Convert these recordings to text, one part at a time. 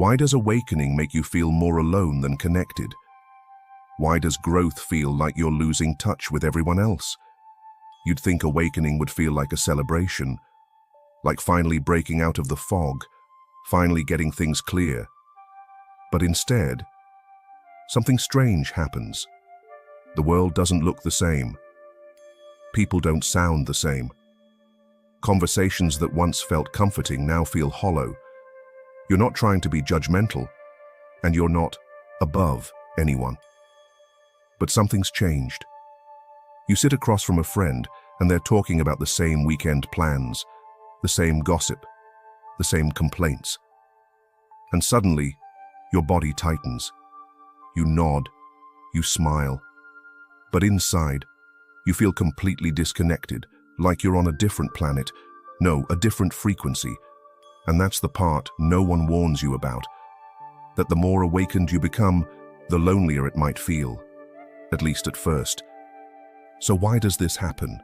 Why does awakening make you feel more alone than connected? Why does growth feel like you're losing touch with everyone else? You'd think awakening would feel like a celebration, like finally breaking out of the fog, finally getting things clear. But instead, something strange happens. The world doesn't look the same. People don't sound the same. Conversations that once felt comforting now feel hollow. You're not trying to be judgmental, and you're not above anyone. But something's changed. You sit across from a friend, and they're talking about the same weekend plans, the same gossip, the same complaints. And suddenly, your body tightens. You nod, you smile. But inside, you feel completely disconnected, like you're on a different planet, no, a different frequency. And that's the part no one warns you about, that the more awakened you become, the lonelier it might feel, at least at first. So why does this happen?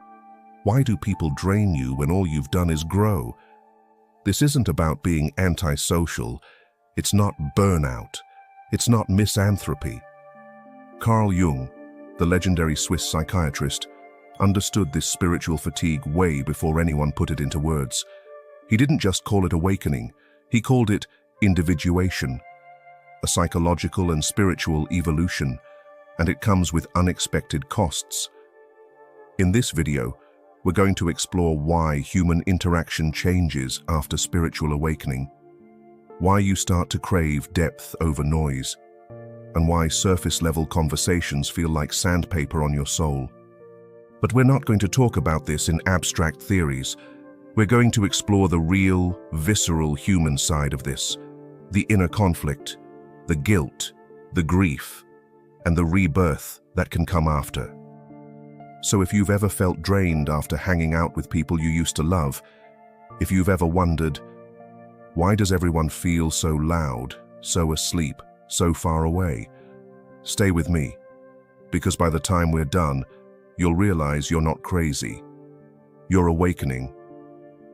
Why do people drain you when all you've done is grow? This isn't about being antisocial. It's not burnout. It's not misanthropy. Carl Jung, the legendary Swiss psychiatrist, understood this spiritual fatigue way before anyone put it into words. He didn't just call it awakening, he called it individuation, a psychological and spiritual evolution, and it comes with unexpected costs. In this video, we're going to explore why human interaction changes after spiritual awakening, why you start to crave depth over noise, and why surface-level conversations feel like sandpaper on your soul. But we're not going to talk about this in abstract theories. We're going to explore the real, visceral human side of this, the inner conflict, the guilt, the grief, and the rebirth that can come after. So if you've ever felt drained after hanging out with people you used to love, if you've ever wondered, why does everyone feel so loud, so asleep, so far away? Stay with me, because by the time we're done, you'll realize you're not crazy. You're awakening.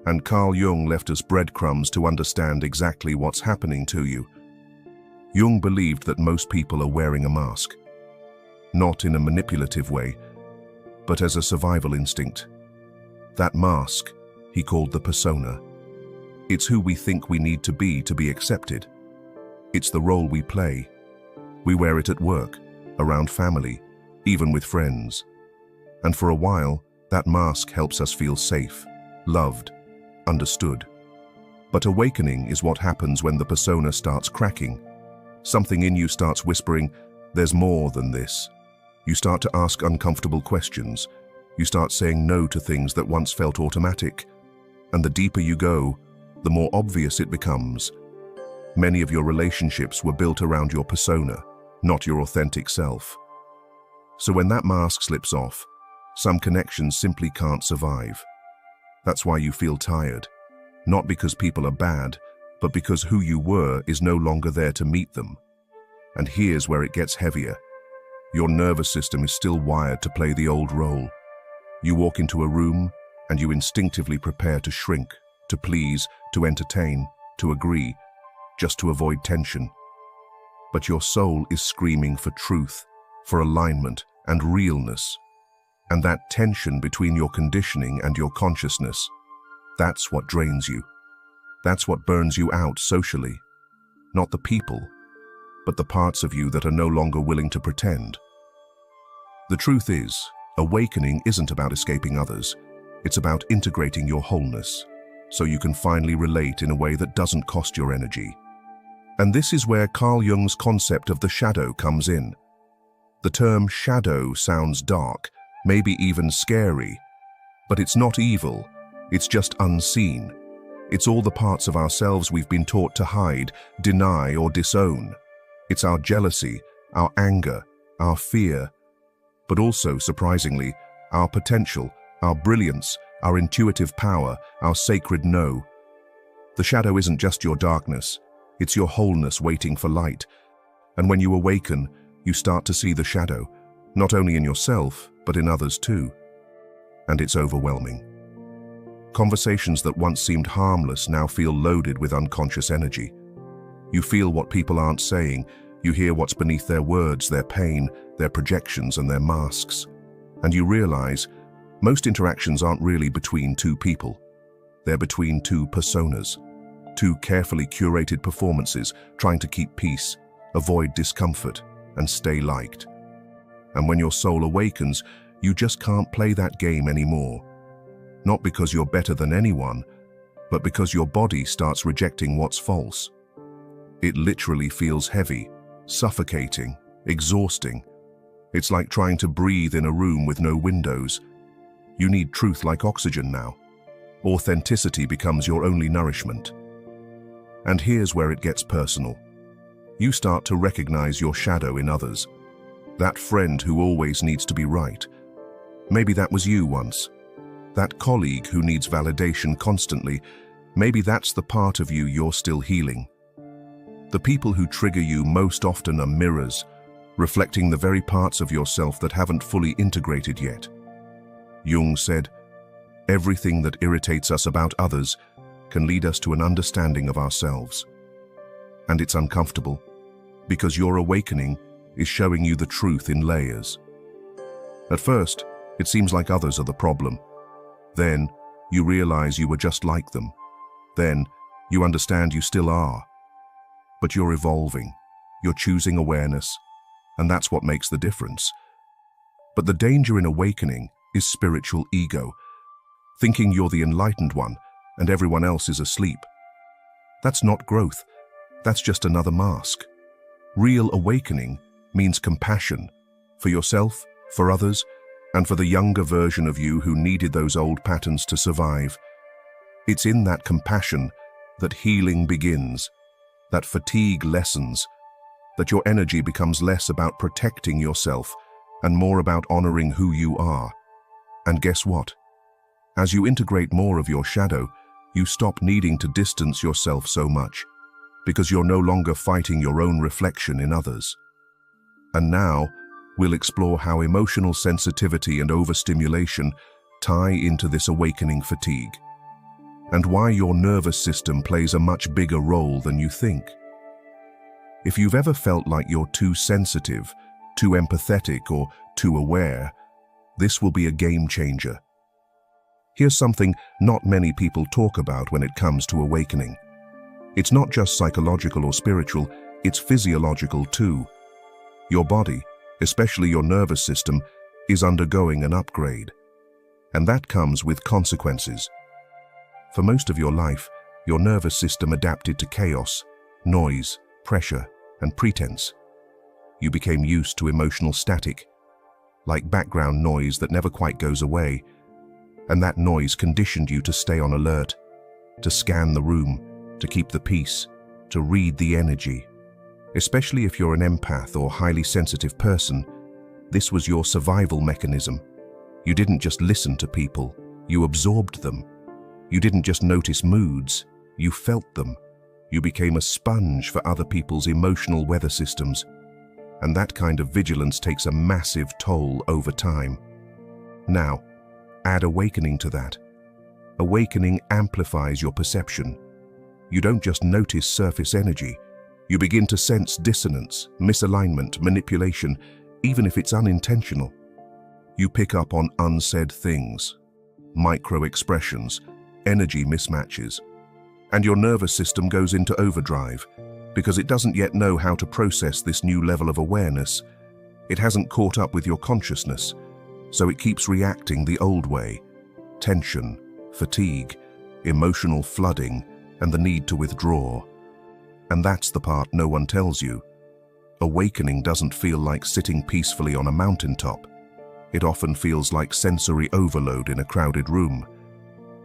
And Carl Jung left us breadcrumbs to understand exactly what's happening to you. Jung believed that most people are wearing a mask, not in a manipulative way, but as a survival instinct. That mask, he called the persona. It's who we think we need to be accepted. It's the role we play. We wear it at work, around family, even with friends. And for a while, that mask helps us feel safe, loved, understood. But awakening is what happens when the persona starts cracking. Something in you starts whispering, there's more than this. You start to ask uncomfortable questions. You start saying no to things that once felt automatic. And the deeper you go, the more obvious it becomes. Many of your relationships were built around your persona, not your authentic self. So when that mask slips off, some connections simply can't survive. That's why you feel tired. Not because people are bad, but because who you were is no longer there to meet them. And here's where it gets heavier. Your nervous system is still wired to play the old role. You walk into a room and you instinctively prepare to shrink, to please, to entertain, to agree, just to avoid tension. But your soul is screaming for truth, for alignment and realness. And that tension between your conditioning and your consciousness, that's what drains you. That's what burns you out socially. Not the people, but the parts of you that are no longer willing to pretend. The truth is, awakening isn't about escaping others. It's about integrating your wholeness, so you can finally relate in a way that doesn't cost your energy. And this is where Carl Jung's concept of the shadow comes in. The term shadow sounds dark, maybe even scary, but it's not evil, it's just unseen. It's all the parts of ourselves we've been taught to hide, deny, or disown. It's our jealousy, our anger, our fear, but also, surprisingly, our potential, our brilliance, our intuitive power, our sacred no. The shadow isn't just your darkness, it's your wholeness waiting for light. And when you awaken, you start to see the shadow, not only in yourself, but in others too. And it's overwhelming. Conversations that once seemed harmless now feel loaded with unconscious energy. You feel what people aren't saying. You hear what's beneath their words, their pain, their projections, and their masks. And you realize most interactions aren't really between two people. They're between two personas, two carefully curated performances trying to keep peace, avoid discomfort, and stay liked. And when your soul awakens, you just can't play that game anymore. Not because you're better than anyone, but because your body starts rejecting what's false. It literally feels heavy, suffocating, exhausting. It's like trying to breathe in a room with no windows. You need truth like oxygen now. Authenticity becomes your only nourishment. And here's where it gets personal. You start to recognize your shadow in others. That friend who always needs to be right. Maybe that was you once. That colleague who needs validation constantly. Maybe that's the part of you you're still healing. The people who trigger you most often are mirrors, reflecting the very parts of yourself that haven't fully integrated yet. Jung said, "Everything that irritates us about others can lead us to an understanding of ourselves." And it's uncomfortable, because your awakening is showing you the truth in layers. At first, it seems like others are the problem. Then, you realize you were just like them. Then, you understand you still are. But you're evolving. You're choosing awareness. And that's what makes the difference. But the danger in awakening is spiritual ego, thinking you're the enlightened one and everyone else is asleep. That's not growth. That's just another mask. Real awakening means compassion for yourself, for others, and for the younger version of you who needed those old patterns to survive. It's in that compassion that healing begins, that fatigue lessens, that your energy becomes less about protecting yourself and more about honoring who you are. And guess what? As you integrate more of your shadow, you stop needing to distance yourself so much, because you're no longer fighting your own reflection in others. And now, we'll explore how emotional sensitivity and overstimulation tie into this awakening fatigue, and why your nervous system plays a much bigger role than you think. If you've ever felt like you're too sensitive, too empathetic, or too aware, this will be a game changer. Here's something not many people talk about when it comes to awakening. It's not just psychological or spiritual, it's physiological too. Your body, especially your nervous system, is undergoing an upgrade. And that comes with consequences. For most of your life, your nervous system adapted to chaos, noise, pressure, and pretense. You became used to emotional static, like background noise that never quite goes away, and that noise conditioned you to stay on alert, to scan the room, to keep the peace, to read the energy. Especially if you're an empath or highly sensitive person, this was your survival mechanism. You didn't just listen to people, you absorbed them. You didn't just notice moods, you felt them. You became a sponge for other people's emotional weather systems. And that kind of vigilance takes a massive toll over time. Now, add awakening to that. Awakening amplifies your perception. You don't just notice surface energy. You begin to sense dissonance, misalignment, manipulation, even if it's unintentional. You pick up on unsaid things, micro-expressions, energy mismatches, and your nervous system goes into overdrive because it doesn't yet know how to process this new level of awareness. It hasn't caught up with your consciousness, so it keeps reacting the old way. Tension, fatigue, emotional flooding, and the need to withdraw. And that's the part no one tells you. Awakening doesn't feel like sitting peacefully on a mountaintop. It often feels like sensory overload in a crowded room.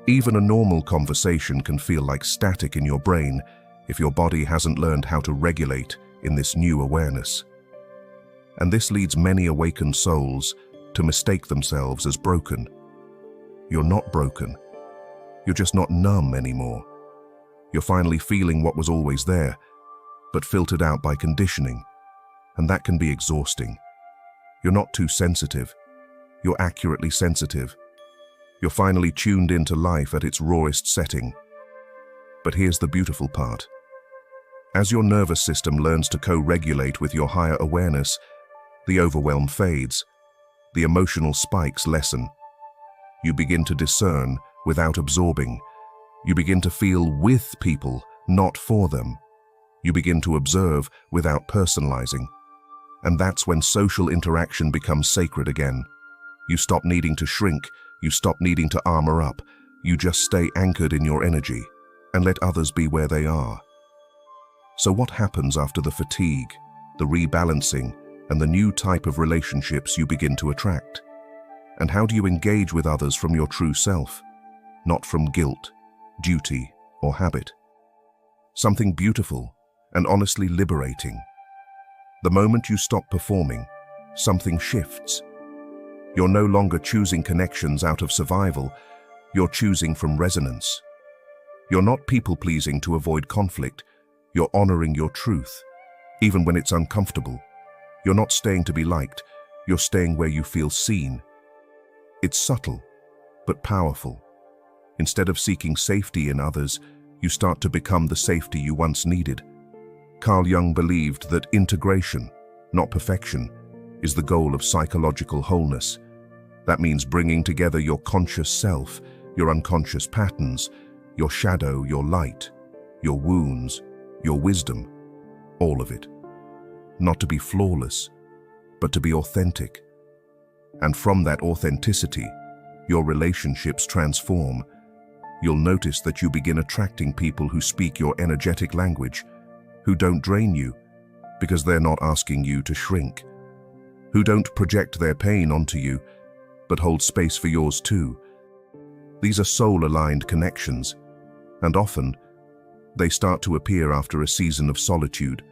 Even a normal conversation can feel like static in your brain if your body hasn't learned how to regulate in this new awareness. And this leads many awakened souls to mistake themselves as broken. You're not broken. You're just not numb anymore. You're finally feeling what was always there, but filtered out by conditioning. And that can be exhausting. You're not too sensitive. You're accurately sensitive. You're finally tuned into life at its rawest setting. But here's the beautiful part. As your nervous system learns to co-regulate with your higher awareness, the overwhelm fades, the emotional spikes lessen. You begin to discern without absorbing. You begin to feel with people, not for them. You begin to observe without personalizing. And that's when social interaction becomes sacred again. You stop needing to shrink, you stop needing to armor up. You just stay anchored in your energy and let others be where they are. So what happens after the fatigue, the rebalancing, and the new type of relationships you begin to attract? And how do you engage with others from your true self, not from guilt, duty, or habit? Something beautiful and honestly liberating. The moment you stop performing, something shifts. You're no longer choosing connections out of survival, you're choosing from resonance. You're not people-pleasing to avoid conflict, you're honoring your truth, even when it's uncomfortable. You're not staying to be liked, you're staying where you feel seen. It's subtle, but powerful. Instead of seeking safety in others, you start to become the safety you once needed. Carl Jung believed that integration, not perfection, is the goal of psychological wholeness. That means bringing together your conscious self, your unconscious patterns, your shadow, your light, your wounds, your wisdom, all of it. Not to be flawless, but to be authentic. And from that authenticity, your relationships transform. You'll notice that you begin attracting people who speak your energetic language, who don't drain you because they're not asking you to shrink, who don't project their pain onto you, but hold space for yours too. These are soul-aligned connections, and often they start to appear after a season of solitude.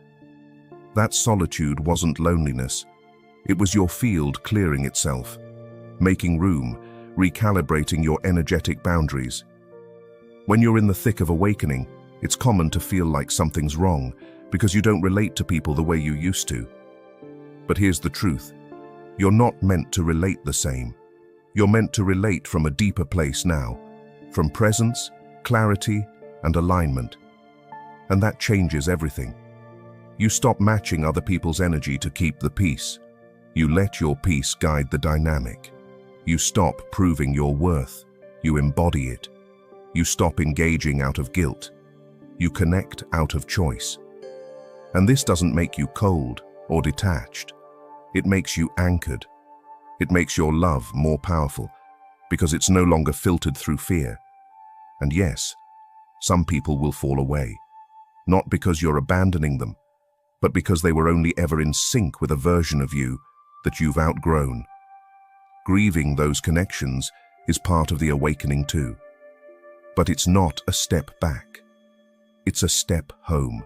That solitude wasn't loneliness. It was your field clearing itself, making room, recalibrating your energetic boundaries. When you're in the thick of awakening, it's common to feel like something's wrong because you don't relate to people the way you used to. But here's the truth. You're not meant to relate the same. You're meant to relate from a deeper place now, from presence, clarity, and alignment. And that changes everything. You stop matching other people's energy to keep the peace. You let your peace guide the dynamic. You stop proving your worth. You embody it. You stop engaging out of guilt. You connect out of choice. And this doesn't make you cold or detached. It makes you anchored. It makes your love more powerful because it's no longer filtered through fear. And yes, some people will fall away, not because you're abandoning them, but because they were only ever in sync with a version of you that you've outgrown. Grieving those connections is part of the awakening too. But it's not a step back. It's a step home.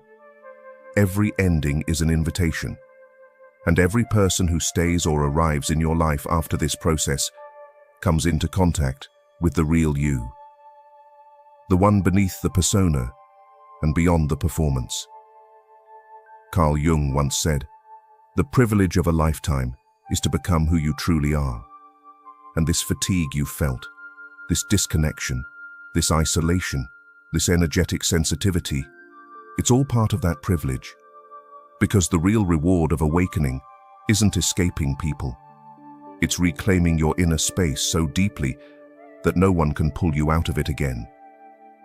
Every ending is an invitation. And every person who stays or arrives in your life after this process comes into contact with the real you. The one beneath the persona and beyond the performance. Carl Jung once said, "The privilege of a lifetime is to become who you truly are." And this fatigue you felt, this disconnection, this isolation, this energetic sensitivity, it's all part of that privilege. Because the real reward of awakening isn't escaping people. It's reclaiming your inner space so deeply that no one can pull you out of it again.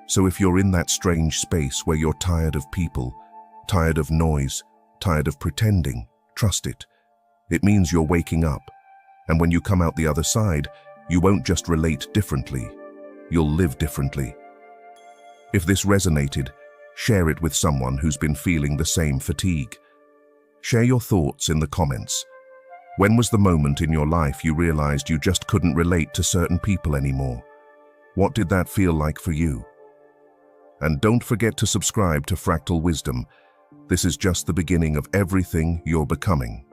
So if you're in that strange space where you're tired of people, tired of noise, tired of pretending, trust it. It means you're waking up. And when you come out the other side, you won't just relate differently, you'll live differently. If this resonated, share it with someone who's been feeling the same fatigue. Share your thoughts in the comments. When was the moment in your life you realized you just couldn't relate to certain people anymore? What did that feel like for you? And don't forget to subscribe to Fractal Wisdom. This is just the beginning of everything you're becoming.